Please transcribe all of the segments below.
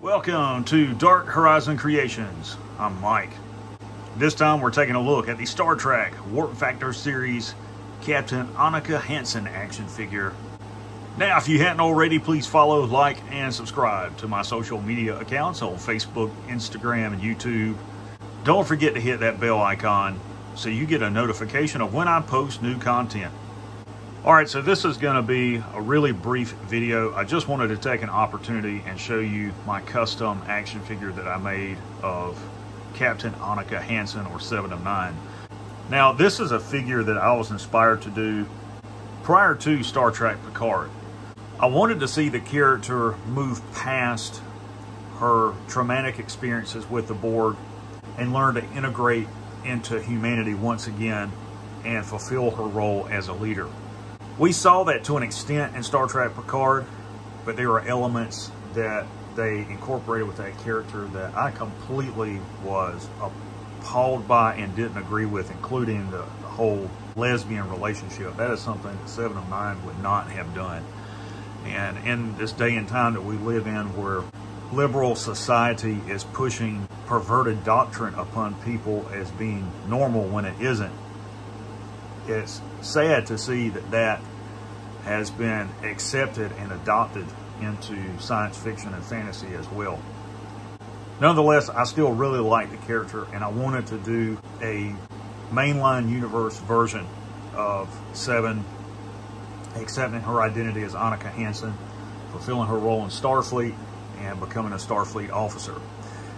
Welcome to Dark Horizon Creations. I'm Mike. This time we're taking a look at the Star Trek Warp Factor series Captain Annika Hansen action figure. Now, if you hadn't already, please follow, like, and subscribe to my social media accounts on Facebook, Instagram, and YouTube. Don't forget to hit that bell icon so you get a notification of when I post new content. Alright, so this is going to be a really brief video. I just wanted to take an opportunity and show you my custom action figure that I made of Captain Annika Hansen, or 7 of 9. Now, this is a figure that I was inspired to do prior to Star Trek Picard. I wanted to see the character move past her traumatic experiences with the Borg and learn to integrate into humanity once again and fulfill her role as a leader. We saw that to an extent in Star Trek Picard, but there were elements that they incorporated with that character that I completely was appalled by and didn't agree with, including the whole lesbian relationship. That is something that 7 of 9 would not have done. And in this day and time that we live in, where liberal society is pushing perverted doctrine upon people as being normal when it isn't, it's sad to see that that has been accepted and adopted into science fiction and fantasy as well. Nonetheless, I still really like the character, and I wanted to do a mainline universe version of 7, accepting her identity as Annika Hansen, fulfilling her role in Starfleet, and becoming a Starfleet officer.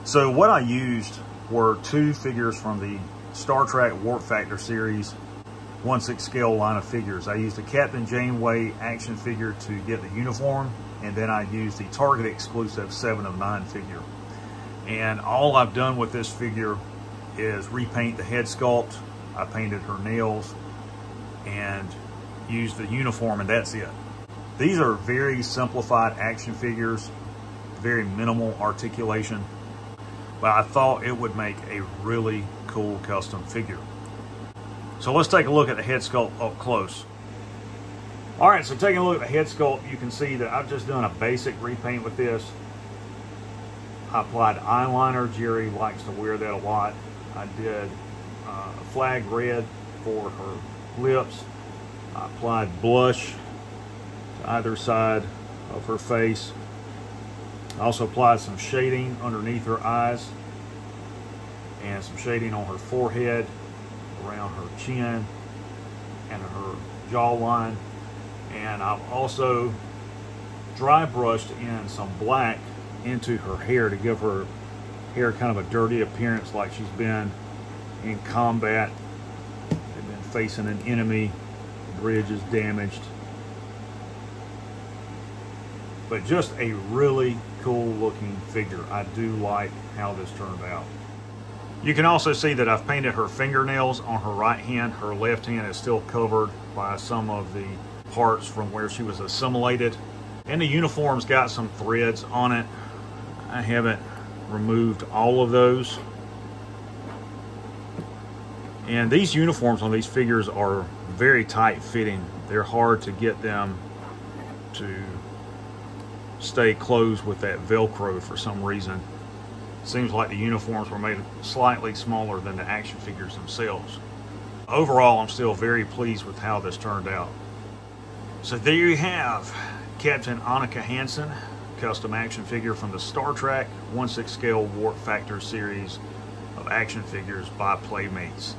So what I used were 2 figures from the Star Trek Warp Factor series 1/6 scale line of figures. I used a Captain Janeway action figure to get the uniform, and then I used the Target exclusive 7 of 9 figure. And all I've done with this figure is repaint the head sculpt. I painted her nails and used the uniform, and that's it. These are very simplified action figures, very minimal articulation, but I thought it would make a really cool custom figure. So let's take a look at the head sculpt up close. Alright, so taking a look at the head sculpt, you can see that I've just done a basic repaint with this. I applied eyeliner. Jerry likes to wear that a lot. I did a flag red for her lips. I applied blush to either side of her face. I also applied some shading underneath her eyes and some shading on her forehead, around her chin and her jawline. And I've also dry brushed in some black into her hair to give her hair kind of a dirty appearance, like she's been in combat and been facing an enemy. The bridge is damaged. But just a really cool looking figure. I do like how this turned out. You can also see that I've painted her fingernails on her right hand. Her left hand is still covered by some of the parts from where she was assimilated. And the uniform's got some threads on it. I haven't removed all of those. And these uniforms on these figures are very tight fitting. They're hard to get them to stay closed with that Velcro for some reason. Seems like the uniforms were made slightly smaller than the action figures themselves. Overall, I'm still very pleased with how this turned out. So there you have Captain Annika Hansen, custom action figure from the Star Trek 1/6 scale Warp Factor series of action figures by Playmates.